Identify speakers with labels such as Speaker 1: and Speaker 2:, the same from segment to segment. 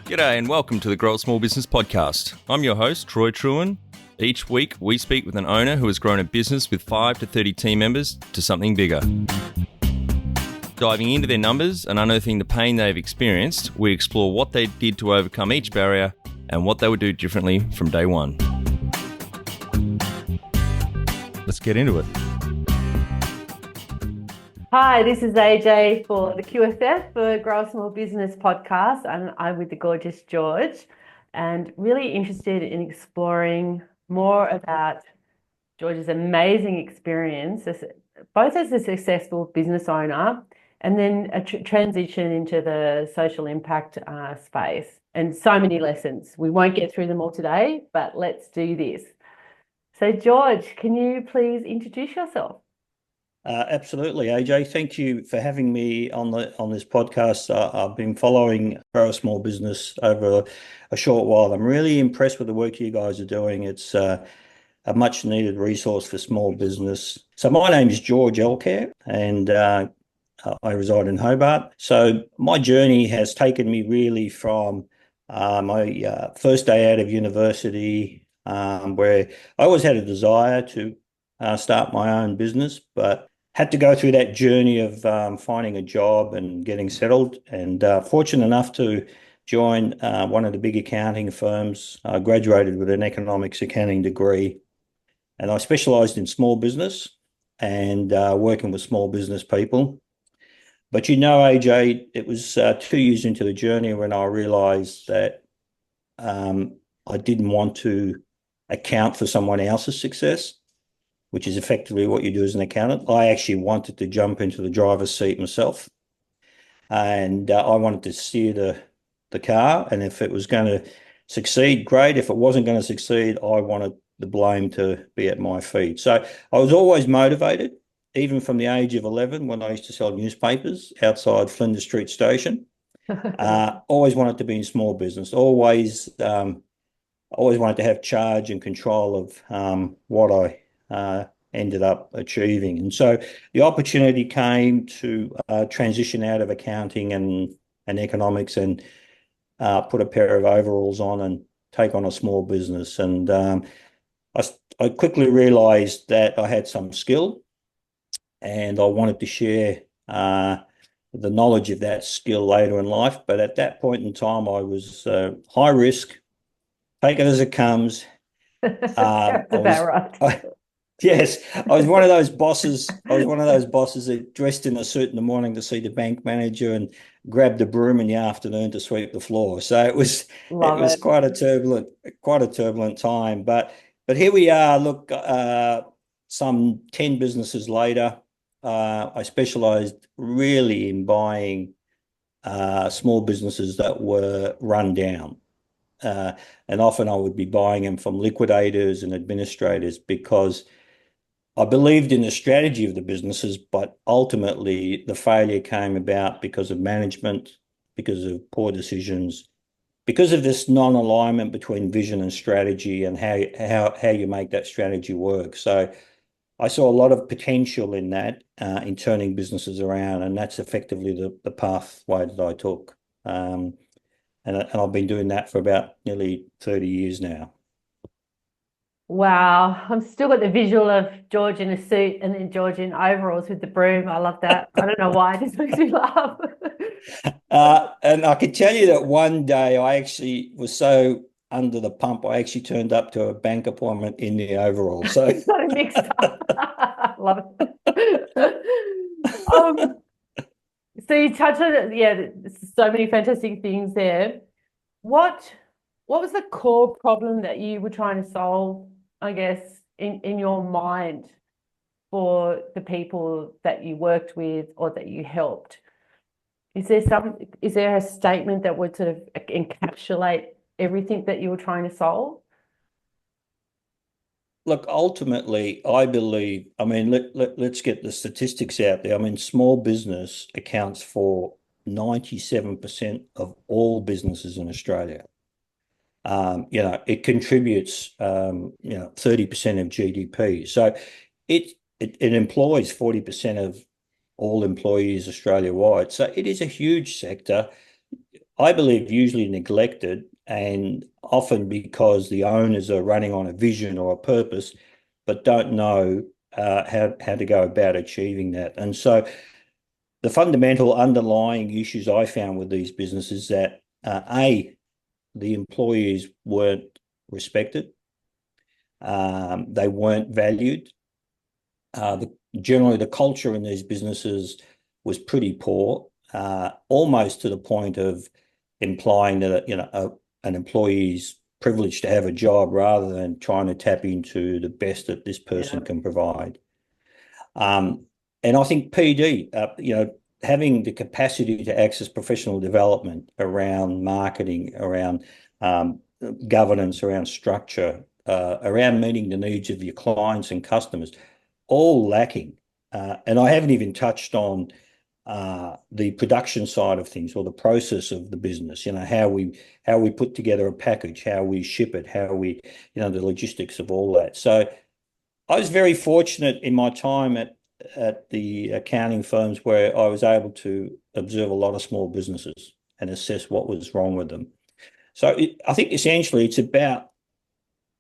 Speaker 1: G'day and welcome to the Grow a Small Business Podcast. I'm your host, Troy Truen. Each week, we speak with an owner who has grown a business with 5 to 30 team members to something bigger. Diving into their numbers and unearthing the pain they've experienced, we explore what they did to overcome each barrier and what they would do differently from day one. Let's get into it.
Speaker 2: Hi, this is AJ for the QFF for Grow a Small Business Podcast, and I'm with the gorgeous George, and really interested in exploring more about George's amazing experience, both as a successful business owner and then a transition into the social impact space, and so many lessons. We won't get through them all today, but let's do this. So George, can you please introduce yourself?
Speaker 3: Absolutely, AJ. Thank you for having me on this podcast. I've been following Grow a Small Business over a short while. I'm really impressed with the work you guys are doing. It's a much needed resource for small business. So my name is George Elkhair, and I reside in Hobart. So my journey has taken me really from my first day out of university, where I always had a desire to start my own business, but had to go through that journey of finding a job and getting settled, and fortunate enough to join one of the big accounting firms. I graduated with an economics accounting degree, and I specialised in small business and working with small business people. But AJ, it was 2 years into the journey when I realised that I didn't want to account for someone else's success, which is effectively what you do as an accountant. I actually wanted to jump into the driver's seat myself, and I wanted to steer the car. And if it was going to succeed, great. If it wasn't going to succeed, I wanted the blame to be at my feet. So I was always motivated, even from the age of 11 when I used to sell newspapers outside Flinders Street Station. Always wanted to be in small business. Always wanted to have charge and control of what I ended up achieving. And so the opportunity came to transition out of accounting and economics and put a pair of overalls on and take on a small business. And I quickly realized that I had some skill, and I wanted to share the knowledge of that skill later in life. But at that point in time, I was high risk, take it as it comes.
Speaker 2: That's about right.
Speaker 3: Yes, I was one of those bosses. That dressed in a suit in the morning to see the bank manager and grabbed the broom in the afternoon to sweep the floor. So it was quite a turbulent time. But here we are. Look, some 10 businesses later, I specialised really in buying small businesses that were run down. And often I would be buying them from liquidators and administrators because I believed in the strategy of the businesses, but ultimately the failure came about because of management, because of poor decisions, because of this non-alignment between vision and strategy and how you make that strategy work. So I saw a lot of potential in that, in turning businesses around, and that's effectively the pathway that I took. And I've been doing that for about nearly 30 years now.
Speaker 2: Wow, I'm still got the visual of George in a suit and then George in overalls with the broom. I love that. I don't know why, it just makes me laugh.
Speaker 3: And I can tell you that one day I actually was so under the pump, I actually turned up to a bank appointment in the overall. So
Speaker 2: it's so mixed up. Love it. So you touched on it, so many fantastic things there. What was the core problem that you were trying to solve, I guess, in your mind for the people that you worked with or that you helped? Is there a statement that would sort of encapsulate everything that you were trying to solve?
Speaker 3: Look, ultimately, I believe, let's get the statistics out there. Small business accounts for 97% of all businesses in Australia. It contributes, 30% of GDP. So it employs 40% of all employees Australia-wide. So it is a huge sector. I believe, usually neglected, and often because the owners are running on a vision or a purpose, but don't know how to go about achieving that. And so the fundamental underlying issues I found with these businesses that the employees weren't respected, they weren't valued. Generally, the culture in these businesses was pretty poor, almost to the point of implying that an employee's privilege to have a job rather than trying to tap into the best that this person can provide. And I think PD, having the capacity to access professional development around marketing, around governance, around structure, around meeting the needs of your clients and customers, all lacking. And I haven't even touched on the production side of things or the process of the business, how we put together a package, how we ship it, how we, the logistics of all that. So I was very fortunate in my time at the accounting firms where I was able to observe a lot of small businesses and assess what was wrong with them. So I think essentially it's about,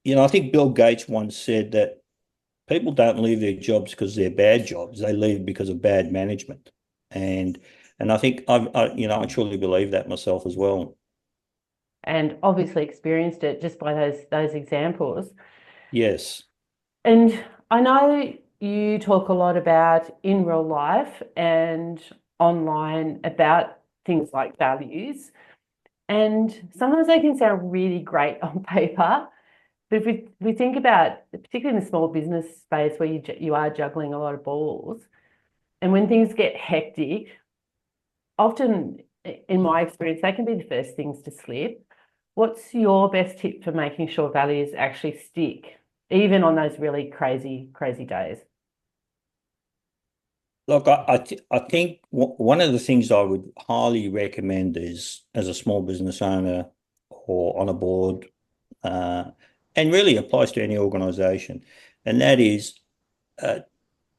Speaker 3: I think Bill Gates once said that people don't leave their jobs because they're bad jobs. They leave because of bad management. And I think I truly believe that myself as well.
Speaker 2: And obviously experienced it just by those examples.
Speaker 3: Yes.
Speaker 2: And I know you talk a lot about in real life and online about things like values. And sometimes they can sound really great on paper. But if we think about, particularly in the small business space where you are juggling a lot of balls, and when things get hectic, often, in my experience, they can be the first things to slip. What's your best tip for making sure values actually stick, even on those really crazy, crazy days?
Speaker 3: Look, I think one of the things I would highly recommend is, as a small business owner or on a board, and really applies to any organization, and that is,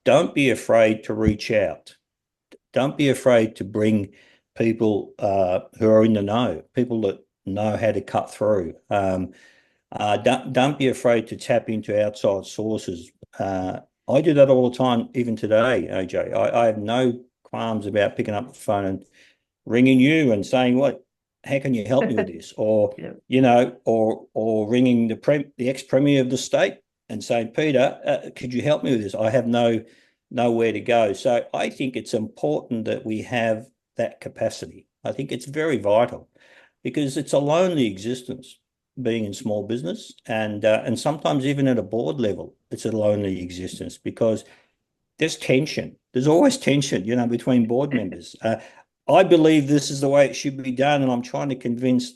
Speaker 3: don't be afraid to reach out. Don't be afraid to bring people who are in the know, people that know how to cut through. Don't be afraid to tap into outside sources. I do that all the time, even today, AJ. I have no qualms about picking up the phone and ringing you and saying, how can you help me with this? Or, or ringing the ex-premier of the state and saying, Peter, could you help me with this? I have nowhere to go. So I think it's important that we have that capacity. I think it's very vital because it's a lonely existence being in small business, and sometimes even at a board level, it's a lonely existence because there's tension. There's always tension, between board members. I believe this is the way it should be done, and I'm trying to convince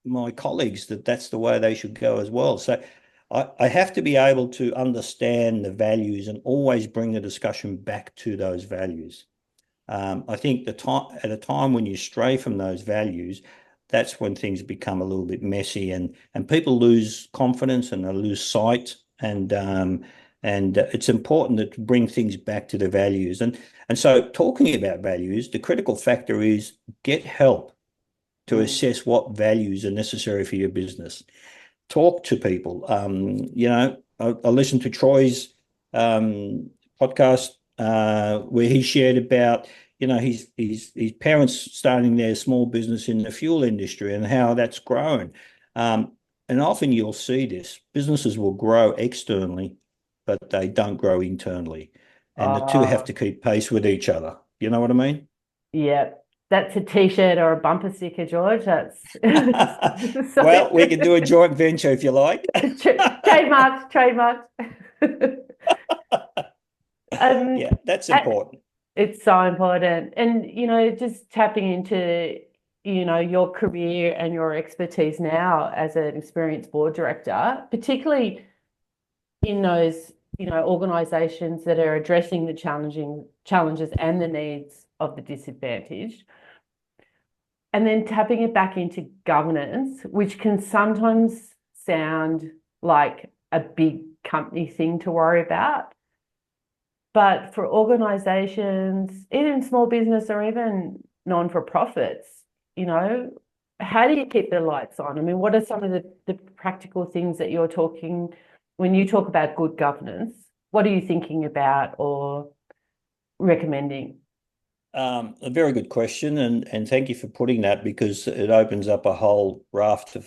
Speaker 3: my colleagues that that's the way they should go as well. So I have to be able to understand the values and always bring the discussion back to those values. I think at a time when you stray from those values, that's when things become a little bit messy and people lose confidence and they lose sight. And it's important to bring things back to the values. And so talking about values, the critical factor is get help to assess what values are necessary for your business. Talk to people. I listened to Troy's podcast where he shared about his parents starting their small business in the fuel industry and how that's grown. And often you'll see this: businesses will grow externally, but they don't grow internally, and the two have to keep pace with each other. You know what I mean?
Speaker 2: Yeah, that's a t-shirt or a bumper sticker, George. That's
Speaker 3: well, we can do a joint venture if you like.
Speaker 2: Trademarks.
Speaker 3: Yeah, that's important.
Speaker 2: It's so important. And, just tapping into, your career and your expertise now as an experienced board director, particularly in those, organizations that are addressing the challenges and the needs of the disadvantaged. And then tapping it back into governance, which can sometimes sound like a big company thing to worry about. But for organizations, even small business or even non-for-profits, how do you keep the lights on? I mean, what are some of the practical things that you're talking when you talk about good governance? What are you thinking about or recommending?
Speaker 3: A very good question, and thank you for putting that, because it opens up a whole raft of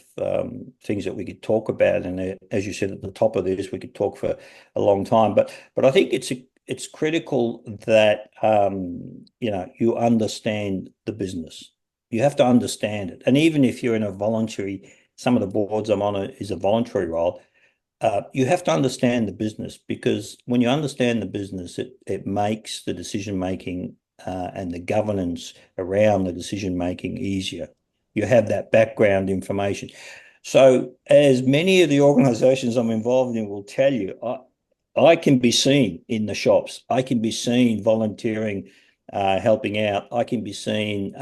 Speaker 3: things that we could talk about. And as you said at the top of this, we could talk for a long time. But I think it's critical that you understand the business. You have to understand it, and even if you're in a voluntary, some of the boards I'm on is a voluntary role. You have to understand the business, because when you understand the business, it makes the decision making and the governance around the decision making easier. You have that background information. So, as many of the organisations I'm involved in will tell you, I can be seen in the shops. I can be seen volunteering, helping out. I can be seen,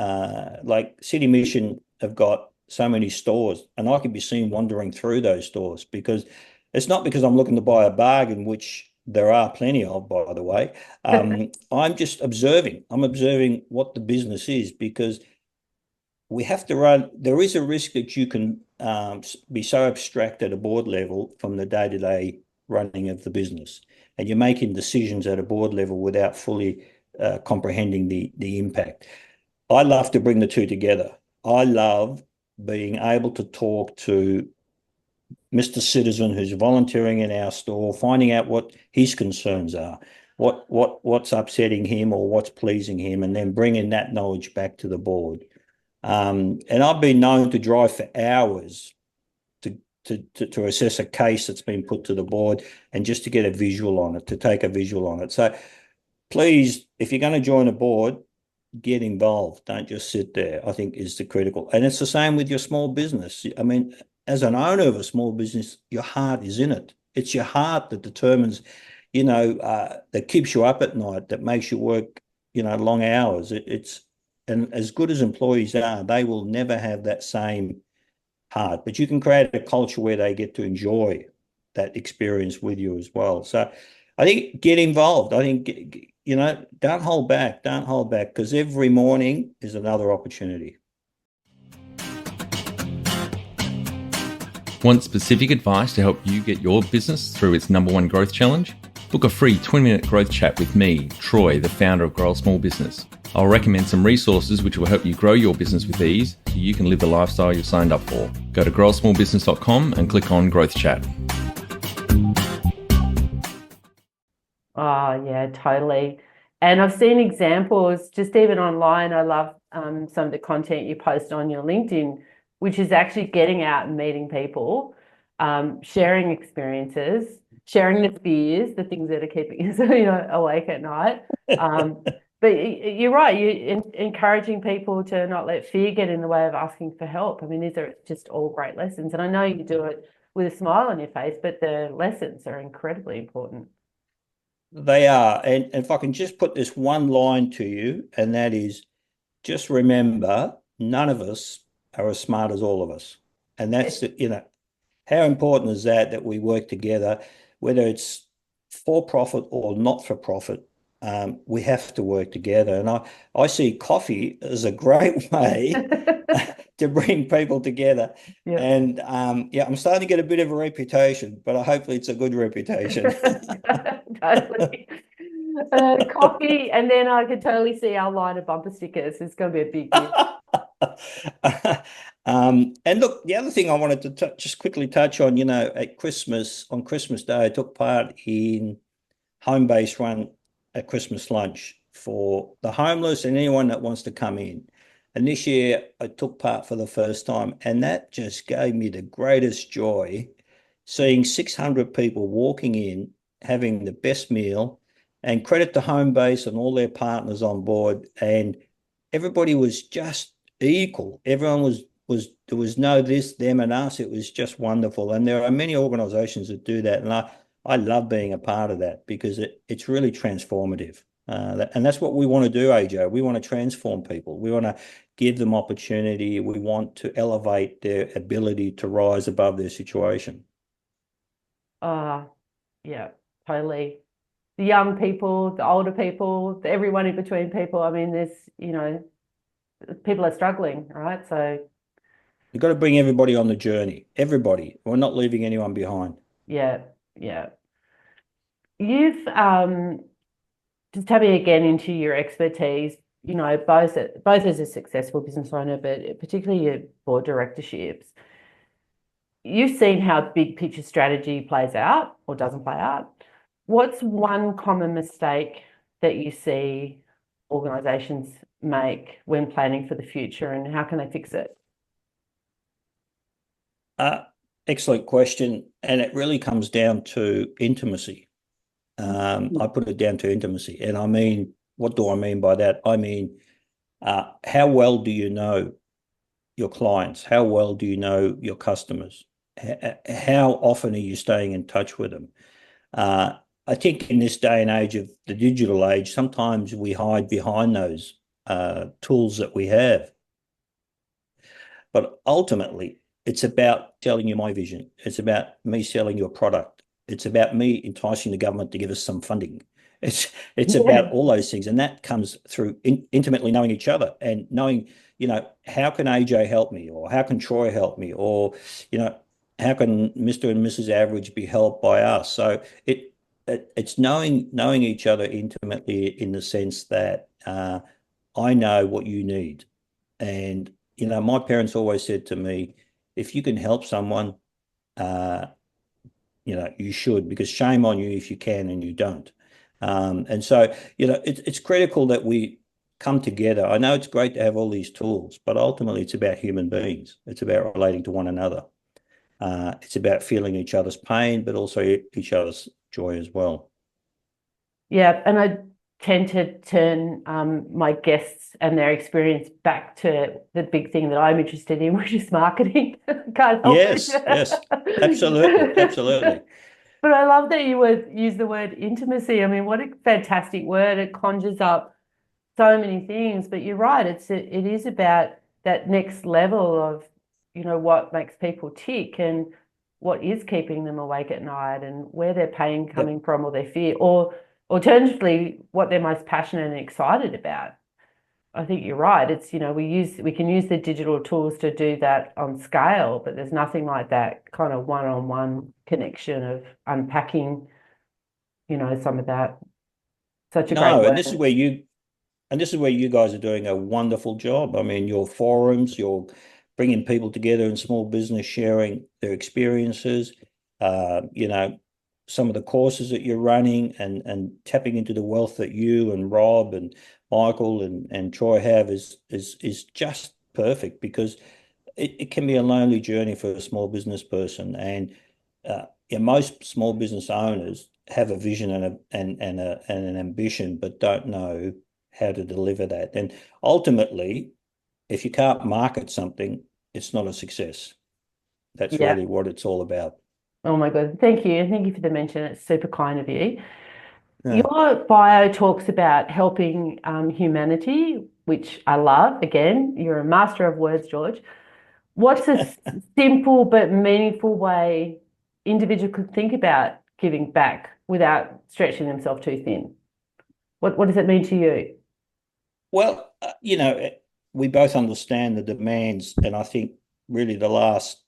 Speaker 3: like City Mission have got so many stores, and I can be seen wandering through those stores, because it's not because I'm looking to buy a bargain, which there are plenty of, by the way. I'm just observing. I'm observing what the business is, because we have to run. There is a risk that you can be so abstract at a board level from the day-to-day running of the business, and you're making decisions at a board level without fully comprehending the impact. I love to bring the two together. I love being able to talk to Mr. Citizen who's volunteering in our store, finding out what his concerns are, what's upsetting him or what's pleasing him, and then bringing that knowledge back to the board. And I've been known to drive for hours to assess a case that's been put to the board, and just to get a visual on it, to take a visual on it. So please, if you're going to join a board, get involved. Don't just sit there, I think, is the critical. And it's the same with your small business. I mean, as an owner of a small business, your heart is in it. It's your heart that determines, that keeps you up at night, that makes you work, long hours. And as good as employees are, they will never have that same heart. But you can create a culture where they get to enjoy that experience with you as well. So I think get involved. I think, don't hold back. Don't hold back, because every morning is another opportunity.
Speaker 1: Want specific advice to help you get your business through its #1 growth challenge? Book a free 20-minute growth chat with me, Troy, the founder of Grow a Small Business. I'll recommend some resources which will help you grow your business with ease so you can live the lifestyle you've signed up for. Go to growasmallbusiness.com and click on Growth Chat.
Speaker 2: Oh, yeah, totally. And I've seen examples just even online. I love some of the content you post on your LinkedIn, which is actually getting out and meeting people, sharing experiences, sharing the fears, the things that are keeping us, awake at night. But you're right, you encouraging people to not let fear get in the way of asking for help. I mean, these are just all great lessons. And I know you do it with a smile on your face, but the lessons are incredibly important.
Speaker 3: They are. And if I can just put this one line to you, and that is, just remember, none of us are as smart as all of us. And that's, how important is that we work together, whether it's for profit or not for profit. We have to work together. And I see coffee as a great way to bring people together.
Speaker 2: Yep.
Speaker 3: And I'm starting to get a bit of a reputation, but hopefully it's a good reputation.
Speaker 2: Totally. Coffee, and then I could totally see our line of bumper stickers. It's going to be a big deal.
Speaker 3: And look, the other thing I wanted to just quickly touch on, at on Christmas Day, I took part in home-based run a Christmas lunch for the homeless and anyone that wants to come in. And this year I took part for the first time, and that just gave me the greatest joy, seeing 600 people walking in, having the best meal, and credit to Homebase and all their partners on board. And everybody was just equal. Everyone there was no this, them and us. It was just wonderful. And there are many organizations that do that. And I love being a part of that, because it's really transformative. And that's what we want to do, AJ. We want to transform people. We want to give them opportunity. We want to elevate their ability to rise above their situation.
Speaker 2: Yeah, totally. The young people, the older people, everyone in between people. I mean, there's, people are struggling, right? So
Speaker 3: You've got to bring everybody on the journey. Everybody. We're not leaving anyone behind.
Speaker 2: Yeah, yeah. You've just tapping again into your expertise, both as a successful business owner, but particularly your board directorships. You've seen how big picture strategy plays out or doesn't play out. What's one common mistake that you see organizations make when planning for the future, and how can they fix it?
Speaker 3: Uh, Excellent question. And it really comes down to intimacy. I put it down to intimacy. And I mean, what do I mean by that? I mean, how well do you know your clients? How well do you know your customers? How often are you staying in touch with them? I think in this day and age of the digital age, sometimes we hide behind those tools that we have. But ultimately, it's about selling you my vision. It's about me selling you a product. It's about me enticing the government to give us some funding. It's about all those things, and that comes through intimately knowing each other and knowing, how can AJ help me, or how can Troy help me, or how can Mr. and Mrs. Average be helped by us. So it's knowing each other intimately in the sense that I know what you need, and my parents always said to me, if you can help someone, uh, you should, because shame on you if you can and you don't. And so, it's critical that we come together. I know it's great to have all these tools, but ultimately it's about human beings. It's about relating to one another. It's about feeling each other's pain, but also each other's joy as well.
Speaker 2: Yeah, and I tend to turn my guests and their experience back to the big thing that I'm interested in, which is marketing. Can't help it.
Speaker 3: Yes, absolutely, absolutely.
Speaker 2: But I love that you would use the word intimacy. I mean, what a fantastic word. It conjures up so many things. But you're right, it is about that next level of, what makes people tick and what is keeping them awake at night and where their pain coming from, or their fear, or alternatively, what they're most passionate and excited about. I think you're right. It's, we can use the digital tools to do that on scale, but there's nothing like that kind of one-on-one connection of unpacking, some of that. Such a great
Speaker 3: No, and
Speaker 2: word.
Speaker 3: this is where you guys are doing a wonderful job. I mean, your forums, you're bringing people together in small business, sharing their experiences, some of the courses that you're running, and tapping into the wealth that you and Rob and Michael and Troy have is just perfect, because it can be a lonely journey for a small business person. And most small business owners have a vision and an ambition, but don't know how to deliver that. And ultimately, if you can't market something, it's not a success. That's
Speaker 2: Yeah.
Speaker 3: really what it's all about.
Speaker 2: Oh my God. Thank you. And thank you for the mention. It's super kind of you.
Speaker 3: Yeah.
Speaker 2: Your bio talks about helping humanity, which I love. Again, you're a master of words, George. What's a simple but meaningful way individual could think about giving back without stretching themselves too thin? What does it mean to you?
Speaker 3: Well, we both understand the demands, and I think really the last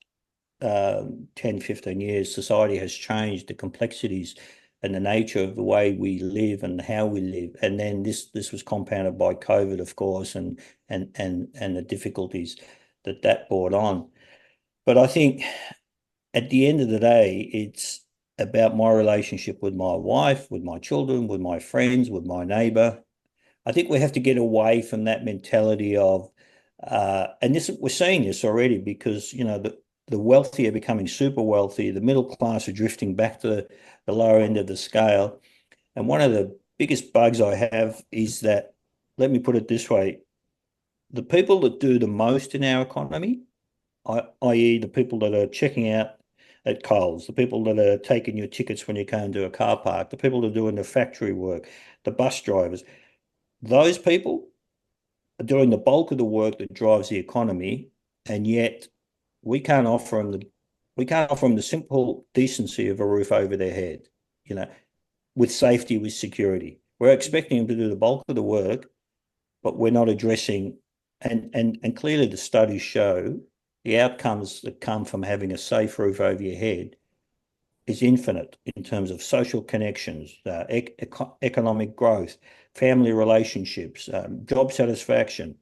Speaker 3: 10, 15 years, society has changed the complexities and the nature of the way we live and how we live. And then this was compounded by COVID, of course, and the difficulties that brought on. But I think at the end of the day, it's about my relationship with my wife, with my children, with my friends, with my neighbor. I think we have to get away from that mentality of, and this we're seeing this already, because the wealthy are becoming super wealthy, the middle class are drifting back to the lower end of the scale. And one of the biggest bugs I have is that, let me put it this way, the people that do the most in our economy, i.e., the people that are checking out at Coles, the people that are taking your tickets when you come to a car park, the people that are doing the factory work, the bus drivers, those people are doing the bulk of the work that drives the economy, and yet we can't offer them the simple decency of a roof over their head, you know, with safety, with security. We're expecting them to do the bulk of the work, but we're not addressing, and clearly the studies show the outcomes that come from having a safe roof over your head is infinite in terms of social connections, economic growth, family relationships, job satisfaction.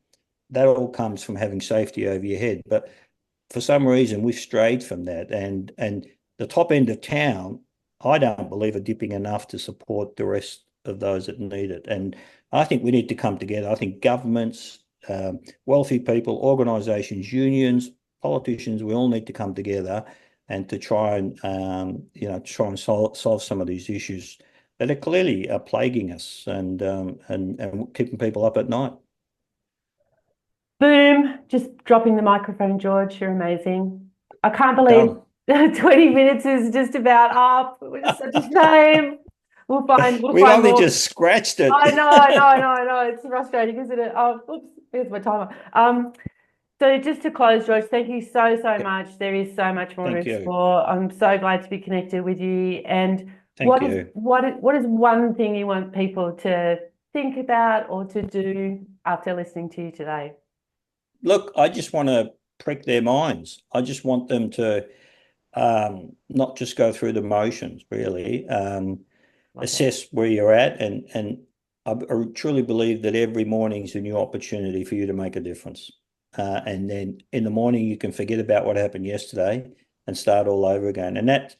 Speaker 3: That all comes from having safety over your head. But for some reason, we've strayed from that. And the top end of town, I don't believe, are dipping enough to support the rest of those that need it. And I think we need to come together. I think governments, wealthy people, organisations, unions, politicians, we all need to come together and to try and solve some of these issues that are clearly plaguing us and keeping people up at night.
Speaker 2: Boom! Just dropping the microphone, George. You're amazing. I can't believe 20 minutes is just about up. It's such a shame. We've
Speaker 3: only
Speaker 2: more.
Speaker 3: Just scratched it.
Speaker 2: I know. It's frustrating, isn't it? Oh, oops, here's my timer. So just to close, George, thank you so much. There is so much more to explore. I'm so glad to be connected with you. And what is one thing you want people to think about or to do after listening to you today?
Speaker 3: Look, I just want to prick their minds. I just want them to not just go through the motions, really. Assess where you're at, and I truly believe that every morning is a new opportunity for you to make a difference. And then in the morning you can forget about what happened yesterday and start all over again. And that,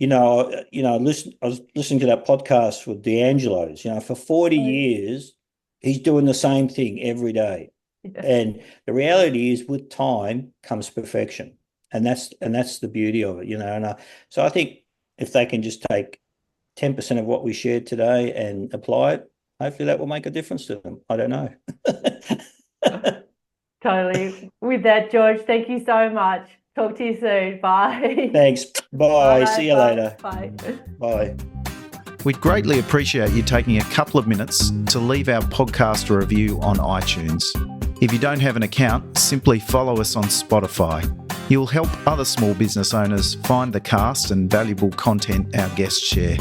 Speaker 3: I was listening to that podcast with D'Angelo's. For 40 years, he's doing the same thing every day. Yeah. And the reality is, with time comes perfection, and that's the beauty of it. So I think if they can just take 10% of what we shared today and apply it, hopefully that will make a difference to them. I don't know.
Speaker 2: Totally. With that, George, thank you so much. Talk to you soon. Bye.
Speaker 3: Thanks. Bye. See you later.
Speaker 2: Bye.
Speaker 3: Bye.
Speaker 4: We'd greatly appreciate you taking a couple of minutes to leave our podcast a review on iTunes. If you don't have an account, simply follow us on Spotify. You'll help other small business owners find the cast and valuable content our guests share.